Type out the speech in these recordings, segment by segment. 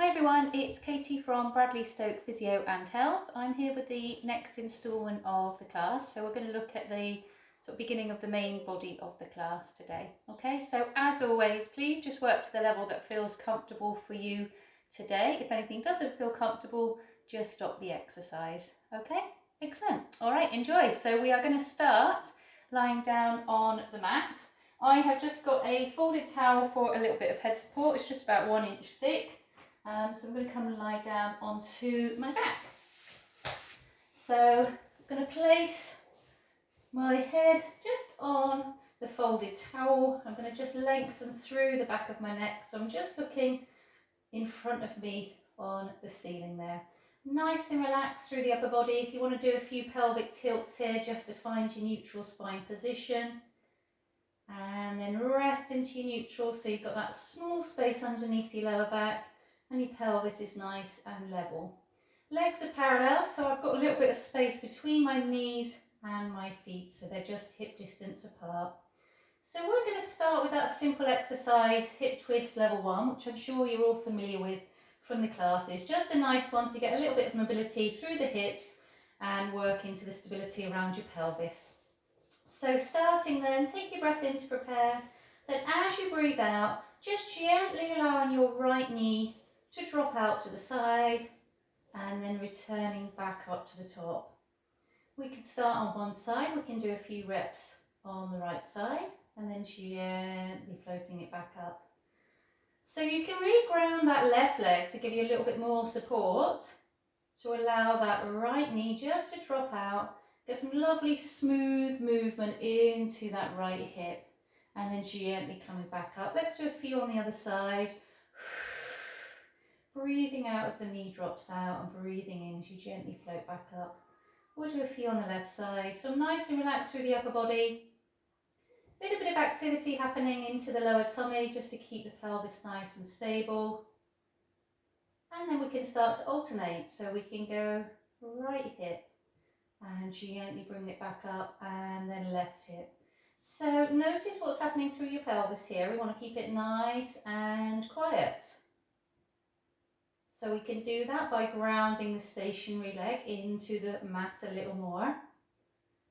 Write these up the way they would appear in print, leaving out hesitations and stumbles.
Hi everyone, it's Katie from Bradley Stoke Physio and Health. I'm here with the next instalment of the class. So we're going to look at the beginning of the main body of the class today. Okay, so as always, please just work to the level that feels comfortable for you today. If anything doesn't feel comfortable, just stop the exercise. Okay, excellent. All right, enjoy. So we are going to start lying down on the mat. I have just got a folded towel for a little bit of head support. It's just about 1 inch thick. So I'm going to come and lie down onto my back. So I'm going to place my head just on the folded towel. I'm going to just lengthen through the back of my neck. So I'm just looking in front of me on the ceiling there. Nice and relaxed through the upper body. If you want to do a few pelvic tilts here just to find your neutral spine position. And then rest into your neutral so you've got that small space underneath your lower back. And your pelvis is nice and level. Legs are parallel, so I've got a little bit of space between my knees and my feet, so they're just hip distance apart. So we're going to start with that simple exercise, hip twist level 1, which I'm sure you're all familiar with from the classes. Just a nice one to get a little bit of mobility through the hips and work into the stability around your pelvis. So starting then, take your breath in to prepare. Then as you breathe out, just gently allowing your right knee to drop out to the side and then returning back up to the top. We can start on one side, we can do a few reps on the right side and then gently floating it back up. So you can really ground that left leg to give you a little bit more support to allow that right knee just to drop out, get some lovely smooth movement into that right hip and then gently coming back up. Let's do a few on the other side. Breathing out as the knee drops out and breathing in as you gently float back up. We'll do a few on the left side. So nice and relaxed through the upper body. A bit of activity happening into the lower tummy just to keep the pelvis nice and stable. And then we can start to alternate. So we can go right hip and gently bring it back up and then left hip. So notice what's happening through your pelvis here. We want to keep it nice and quiet. So we can do that by grounding the stationary leg into the mat a little more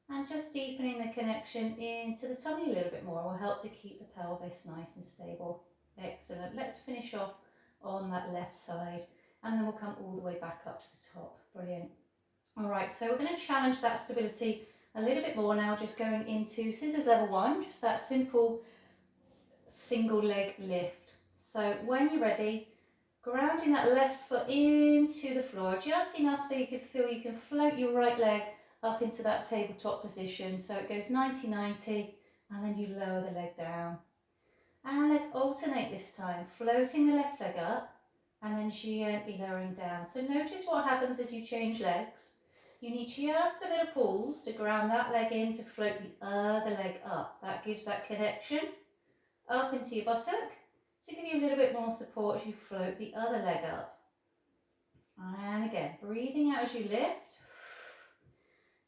and just deepening the connection into the tummy a little bit more will help to keep the pelvis nice and stable. Excellent. Let's finish off on that left side and then we'll come all the way back up to the top. Brilliant. All right, so we're going to challenge that stability a little bit more now, just going into scissors level 1, just that simple single leg lift. So when you're ready, grounding that left foot into the floor, just enough so you can feel you can float your right leg up into that tabletop position. So it goes 90-90 and then you lower the leg down. And let's alternate this time, floating the left leg up and then gently lowering down. So notice what happens as you change legs. You need just a little pulse to ground that leg in to float the other leg up. That gives that connection up into your buttock to give you a little bit more support as you float the other leg up. And again, breathing out as you lift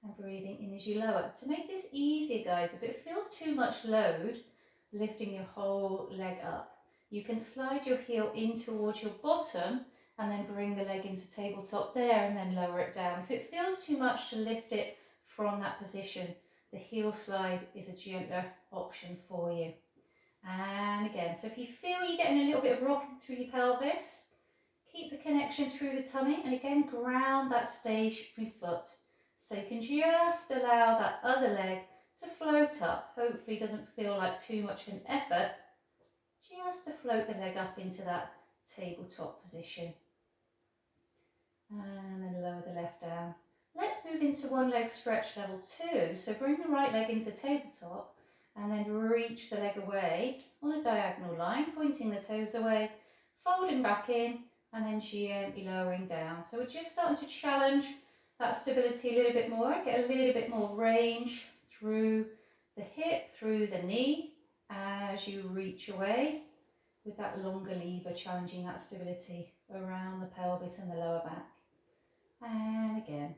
and breathing in as you lower. To make this easier, guys, if it feels too much load, lifting your whole leg up, you can slide your heel in towards your bottom and then bring the leg into tabletop there and then lower it down. If it feels too much to lift it from that position, the heel slide is a gentler option for you. And again, so if you feel you're getting a little bit of rocking through your pelvis, keep the connection through the tummy and again ground that stationary foot. So you can just allow that other leg to float up. Hopefully it doesn't feel like too much of an effort, just to float the leg up into that tabletop position. And then lower the left down. Let's move into one leg stretch level 2. So bring the right leg into tabletop and then reach the leg away on a diagonal line, pointing the toes away, folding back in and then gently lowering down. So we're just starting to challenge that stability a little bit more, get a little bit more range through the hip, through the knee as you reach away with that longer lever, challenging that stability around the pelvis and the lower back. And again,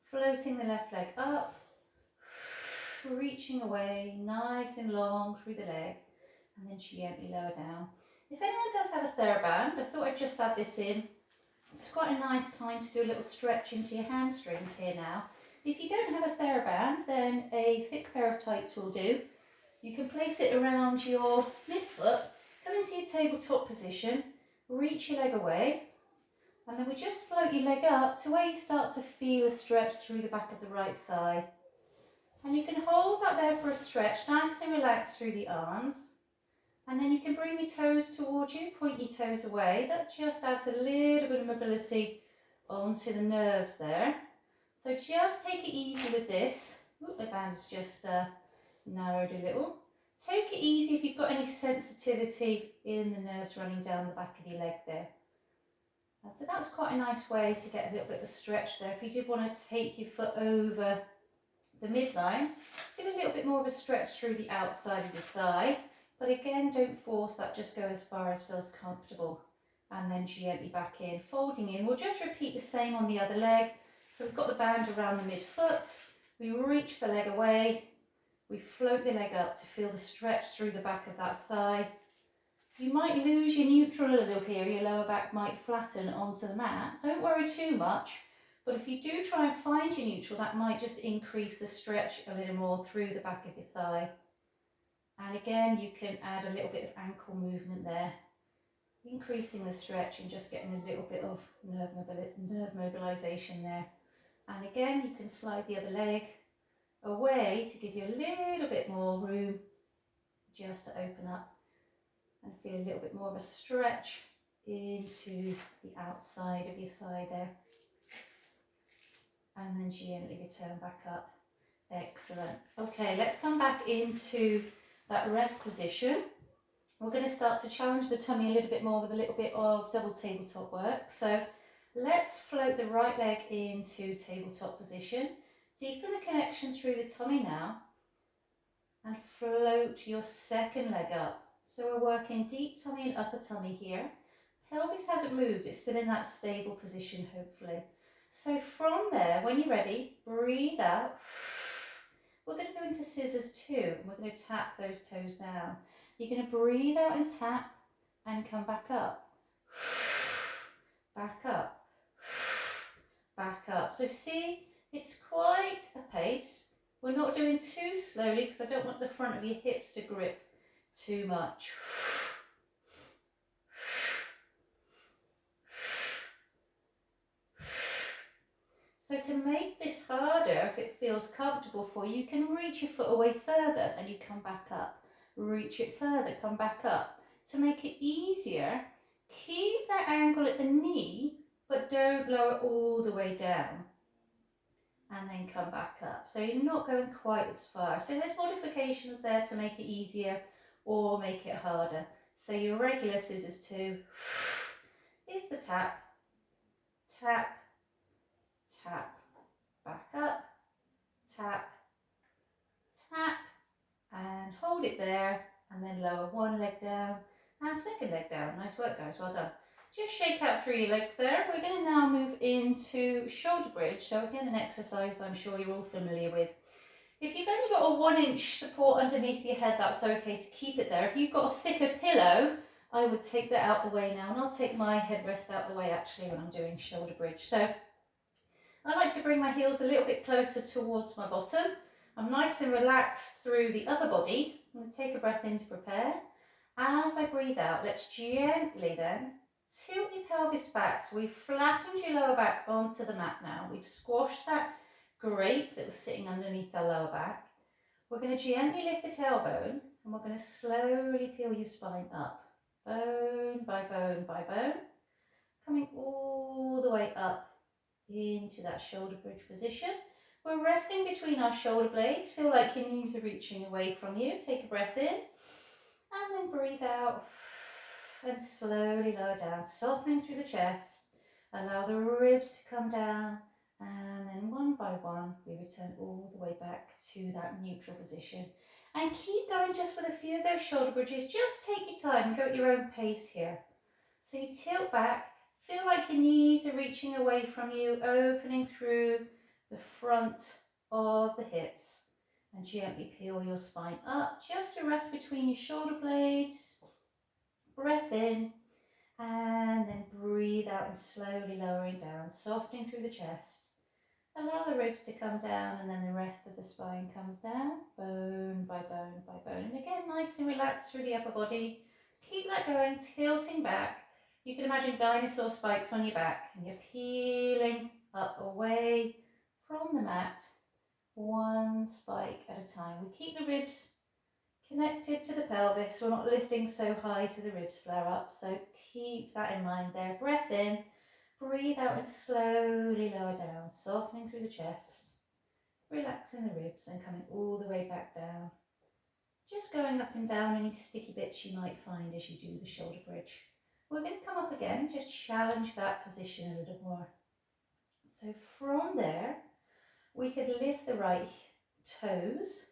floating the left leg up, reaching away nice and long through the leg and then gently lower down. If anyone does have a TheraBand, I thought I'd just add this in. It's quite a nice time to do a little stretch into your hamstrings here now. If you don't have a TheraBand, then a thick pair of tights will do. You can place it around your midfoot, come into your tabletop position, reach your leg away, and then we just float your leg up to where you start to feel a stretch through the back of the right thigh. And you can hold that there for a stretch, nice and relaxed through the arms. And then you can bring your toes towards you, point your toes away. That just adds a little bit of mobility onto the nerves there. So just take it easy with this. Oop, the band has just narrowed a little. Take it easy if you've got any sensitivity in the nerves running down the back of your leg there. So that's quite a nice way to get a little bit of a stretch there. If you did want to take your foot over the midline, feel a little bit more of a stretch through the outside of your thigh. But again, don't force that, just go as far as feels comfortable. And then gently back in, folding in. We'll just repeat the same on the other leg. So we've got the band around the midfoot. We reach the leg away. We float the leg up to feel the stretch through the back of that thigh. You might lose your neutral a little here. Your lower back might flatten onto the mat. Don't worry too much. But if you do try and find your neutral, that might just increase the stretch a little more through the back of your thigh. And again, you can add a little bit of ankle movement there, increasing the stretch and just getting a little bit of nerve mobilization there. And again, you can slide the other leg away to give you a little bit more room just to open up and feel a little bit more of a stretch into the outside of your thigh there. And then gently return back up. Excellent. Okay, let's come back into that rest position. We're going to start to challenge the tummy a little bit more with a little bit of double tabletop work. So let's float the right leg into tabletop position. Deepen the connection through the tummy now and float your second leg up. So we're working deep tummy and upper tummy here. Pelvis hasn't moved, it's still in that stable position hopefully. So from there, when you're ready, breathe out. We're going to go into scissors too, and we're going to tap those toes down. You're going to breathe out and tap and come back up. Back up. Back up. So see, it's quite a pace. We're not doing too slowly because I don't want the front of your hips to grip too much. So to make this harder, if it feels comfortable for you, you can reach your foot away further and you come back up. Reach it further, come back up. To make it easier, keep that angle at the knee, but don't lower all the way down. And then come back up. So you're not going quite as far. So there's modifications there to make it easier or make it harder. So your regular scissors too. Here's the tap, tap, tap, back up, tap, tap, and hold it there, and then lower one leg down and second leg down. Nice work guys, well done. Just shake out through your legs there. We're going to now move into shoulder bridge. So again, an exercise I'm sure you're all familiar with. If you've only got a 1-inch support underneath your head, that's okay to keep it there. If you've got a thicker pillow, I would take that out the way now, and I'll take my headrest out the way actually when I'm doing shoulder bridge. So I like to bring my heels a little bit closer towards my bottom. I'm nice and relaxed through the upper body. I'm going to take a breath in to prepare. As I breathe out, let's gently then tilt your pelvis back. So we've flattened your lower back onto the mat now. We've squashed that grape that was sitting underneath the lower back. We're going to gently lift the tailbone and we're going to slowly peel your spine up. Bone by bone by bone. Coming all the way up into that shoulder bridge position. We're resting between our shoulder blades. Feel like your knees are reaching away from you. Take a breath in and then breathe out and slowly lower down, softening through the chest. Allow the ribs to come down, and then one by one we return all the way back to that neutral position. And keep going just with a few of those shoulder bridges. Just take your time and go at your own pace here. So you tilt back, feel like your knees are reaching away from you, opening through the front of the hips, and gently peel your spine up just to rest between your shoulder blades. Breath in, and then breathe out and slowly lowering down, softening through the chest. Allow the ribs to come down, and then the rest of the spine comes down, bone by bone by bone. And again, nice and relaxed through the upper body. Keep that going, tilting back. You can imagine dinosaur spikes on your back, and you're peeling up away from the mat, one spike at a time. We keep the ribs connected to the pelvis. We're not lifting so high so the ribs flare up. So keep that in mind there. Breath in. Breathe out and slowly lower down, softening through the chest, relaxing the ribs and coming all the way back down. Just going up and down any sticky bits you might find as you do the shoulder bridge. We're going to come up again, just challenge that position a little more. So from there, we could lift the right toes,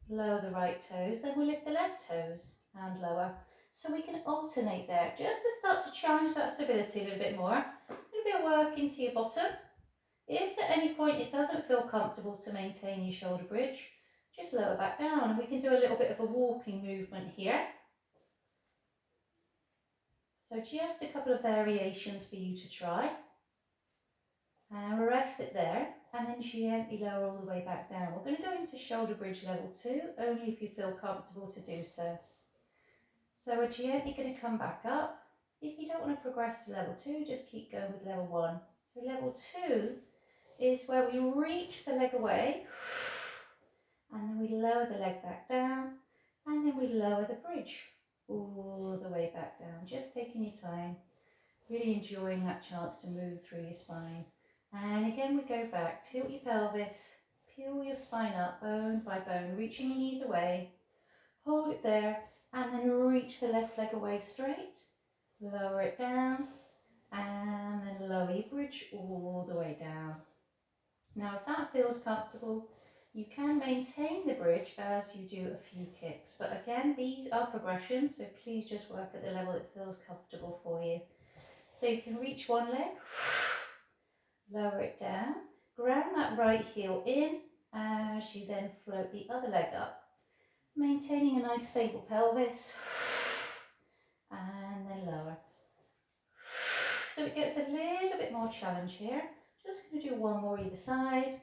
lower the right toes, then we'll lift the left toes and lower. So we can alternate there, just to start to challenge that stability a little bit more. A little bit of work into your bottom. If at any point it doesn't feel comfortable to maintain your shoulder bridge, just lower back down, and we can do a little bit of a walking movement here. So just a couple of variations for you to try. And rest it there, and then gently lower all the way back down. We're going to go into shoulder bridge level 2, only if you feel comfortable to do so. So we're gently going to come back up. If you don't want to progress to level 2, just keep going with level 1. So level 2 is where we reach the leg away, and then we lower the leg back down, and then we lower the bridge all the way back down. Just taking your time, really enjoying that chance to move through your spine. And again, we go back, tilt your pelvis, peel your spine up, bone by bone, reaching your knees away, hold it there, and then reach the left leg away straight, lower it down, and then lower your bridge all the way down. Now, if that feels comfortable, you can maintain the bridge as you do a few kicks. But again, these are progressions, so please just work at the level that feels comfortable for you. So you can reach one leg, lower it down, ground that right heel in as you then float the other leg up, maintaining a nice stable pelvis, and then lower. So it gets a little bit more challenge here. Just going to do one more either side,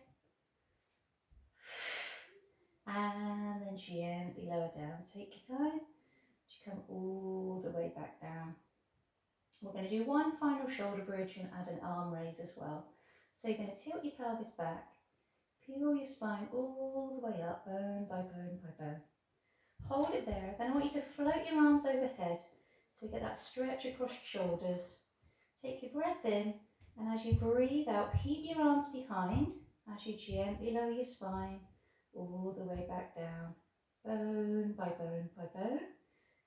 and then gently lower down. Take your time to come all the way back down. We're going to do one final shoulder bridge and add an arm raise as well. So you're going to tilt your pelvis back, peel your spine all the way up, bone by bone by bone. Hold it there. Then I want you to float your arms overhead so you get that stretch across your shoulders. Take your breath in, and as you breathe out, keep your arms behind as you gently lower your spine all the way back down, bone by bone by bone.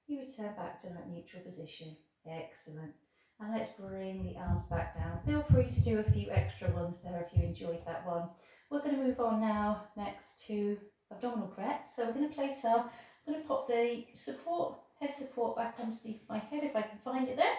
You return back to that neutral position. Excellent. And let's bring the arms back down. Feel free to do a few extra ones there if you enjoyed that one. We're going to move on now next to abdominal prep. So we're going to place our, I'm going to pop the support, head support back underneath my head if I can find it there.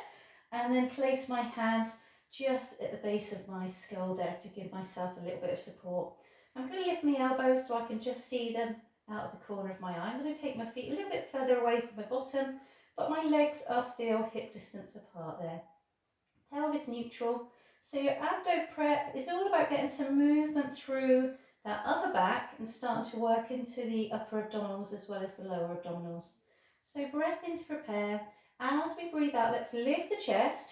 And then place my hands just at the base of my skull there to give myself a little bit of support. I'm going to lift my elbows so I can just see them out of the corner of my eye. I'm going to take my feet a little bit further away from my bottom, but my legs are still hip distance apart there. Pelvis neutral. So your abdo prep is all about getting some movement through that upper back and starting to work into the upper abdominals as well as the lower abdominals. So breath in to prepare. As we breathe out, let's lift the chest.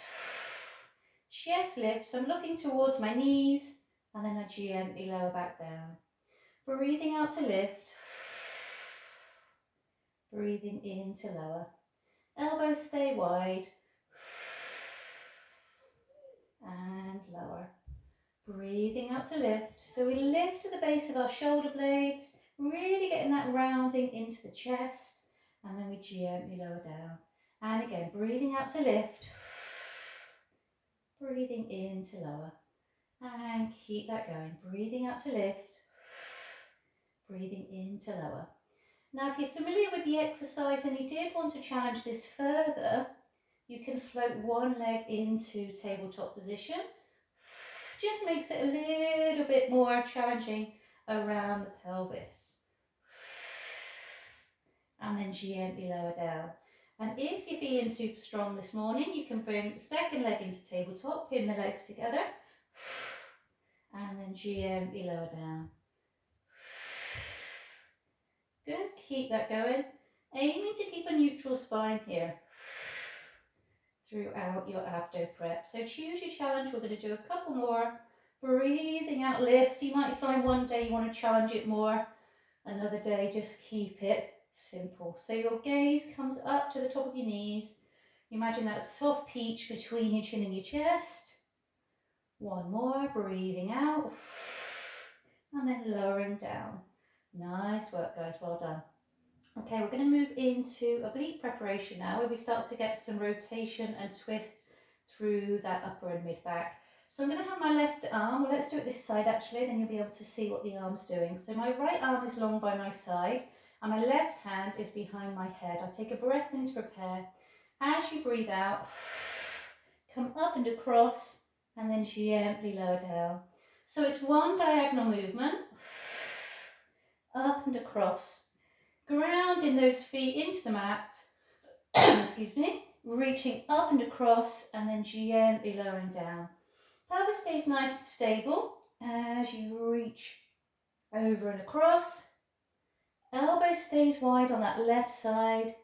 Chest lift. So I'm looking towards my knees, and then I gently lower back down. Breathing out to lift. Breathing in to lower. Elbows stay wide. And lower. Breathing out to lift. So we lift to the base of our shoulder blades, really getting that rounding into the chest, and then we gently lower down. And again, breathing out to lift. Breathing in to lower. And keep that going. Breathing out to lift. Breathing in to lower. Now, if you're familiar with the exercise and you did want to challenge this further, you can float one leg into tabletop position. Just makes it a little bit more challenging around the pelvis. And then gently lower down. And if you're feeling super strong this morning, you can bring the second leg into tabletop, pin the legs together, and then gently lower down. Good, keep that going. Aiming to keep a neutral spine here throughout your abdo prep. So choose your challenge. We're going to do a couple more. Breathing out, lift. You might find one day you want to challenge it more. Another day, just keep it simple. So your gaze comes up to the top of your knees. Imagine that soft peach between your chin and your chest. One more, breathing out. And then lowering down. Nice work, guys, well done. Okay, we're going to move into oblique preparation now, where we start to get some rotation and twist through that upper and mid back. So I'm going to have my left arm, well, let's do it this side actually, then you'll be able to see what the arm's doing. So my right arm is long by my side, and my left hand is behind my head. I'll take a breath in to prepare. As you breathe out, come up and across, and then gently lower down. So it's one diagonal movement, up and across. Grounding those feet into the mat, excuse me, reaching up and across, and then gently lowering down. Pelvis stays nice and stable as you reach over and across. Elbow stays wide on that left side,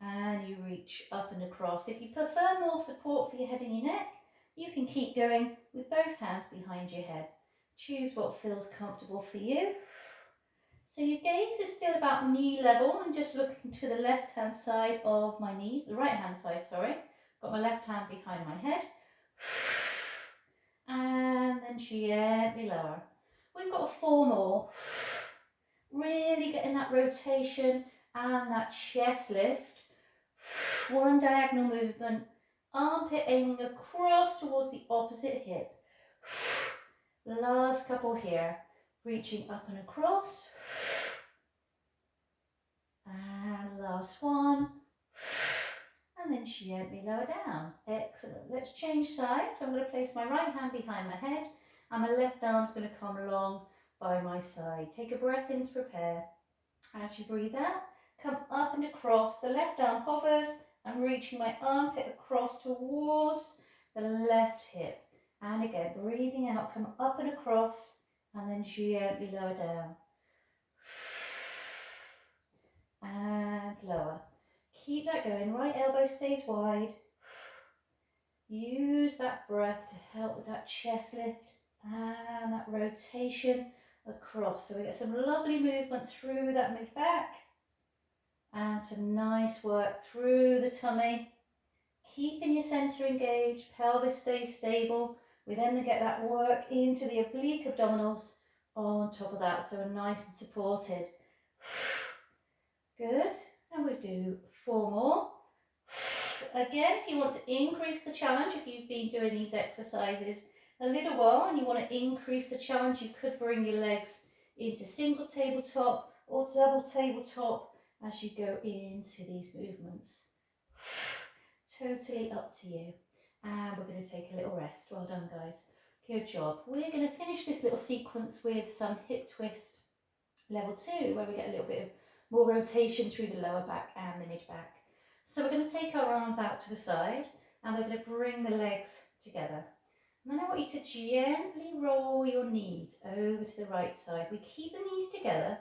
and you reach up and across. If you prefer more support for your head and your neck, you can keep going with both hands behind your head. Choose what feels comfortable for you. So your gaze is still about knee level and just looking to the left hand side of my knees, the right hand side, sorry. Got my left hand behind my head. And then gently lower. We've got 4 more. Really getting that rotation and that chest lift. One diagonal movement. Armpit aiming across towards the opposite hip. Last couple here. Reaching up and across. And last one. And then gently lower down. Excellent. Let's change sides. So I'm going to place my right hand behind my head, and my left arm's going to come along by my side. Take a breath in to prepare. As you breathe out, come up and across. The left arm hovers. I'm reaching my armpit across towards the left hip. And again, breathing out, come up and across, and then gently lower down. And lower. Keep that going. Right elbow stays wide. Use that breath to help with that chest lift and that rotation across. So we get some lovely movement through that mid back and some nice work through the tummy. Keeping your center engaged, pelvis stays stable. We then get that work into the oblique abdominals on top of that, so we're nice and supported. Good, and we do 4 more. Again, if you want to increase the challenge, if you've been doing these exercises a little while and you want to increase the challenge, you could bring your legs into single tabletop or double tabletop as you go into these movements. Totally up to you. And we're going to take a little rest. Well done, guys. Good job. We're going to finish this little sequence with some hip twist level 2, where we get a little bit of more rotation through the lower back and the mid back. So we're going to take our arms out to the side, and we're going to bring the legs together. And then I want you to gently roll your knees over to the right side. We keep the knees together,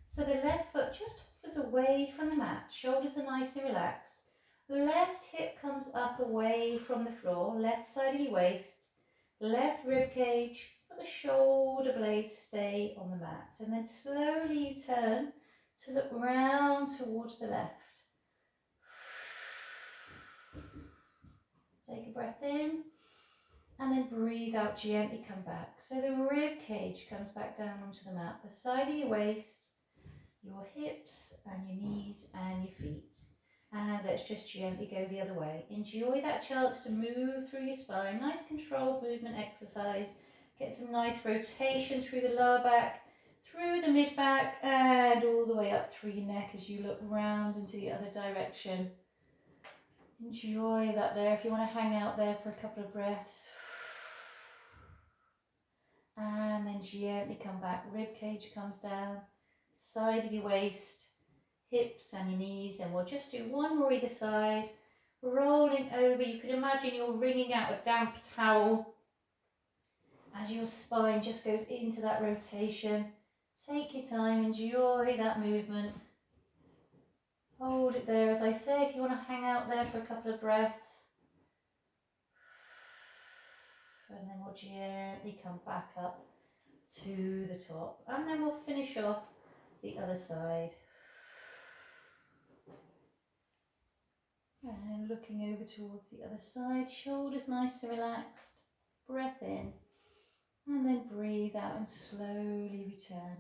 so the left foot just hovers away from the mat. Shoulders are nice and relaxed. Left hip comes up away from the floor, left side of your waist, left rib cage, but the shoulder blades stay on the mat. And then slowly you turn to look round towards the left. Take a breath in, and then breathe out, gently come back. So the rib cage comes back down onto the mat, the side of your waist, your hips and your knees and your feet. And let's just gently go the other way. Enjoy that chance to move through your spine. Nice controlled movement exercise. Get some nice rotation through the lower back, through the mid back, and all the way up through your neck as you look round into the other direction. Enjoy that there. If you want to hang out there for a couple of breaths. And then gently come back. Rib cage comes down, side of your waist, hips and your knees, and we'll just do one more either side, rolling over. You can imagine you're wringing out a damp towel as your spine just goes into that rotation. Take your time, enjoy that movement. Hold it there. As I say, if you want to hang out there for a couple of breaths. And then we'll gently come back up to the top. And then we'll finish off the other side. And looking over towards the other side, shoulders nice and relaxed. Breath in. And then breathe out and slowly return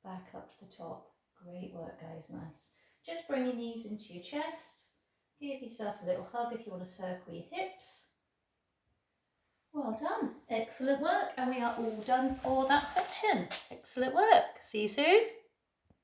back up to the top. Great work, guys, nice. Just bring your knees into your chest. Give yourself a little hug if you want to circle your hips. Well done, excellent work. And we are all done for that section. Excellent work, see you soon.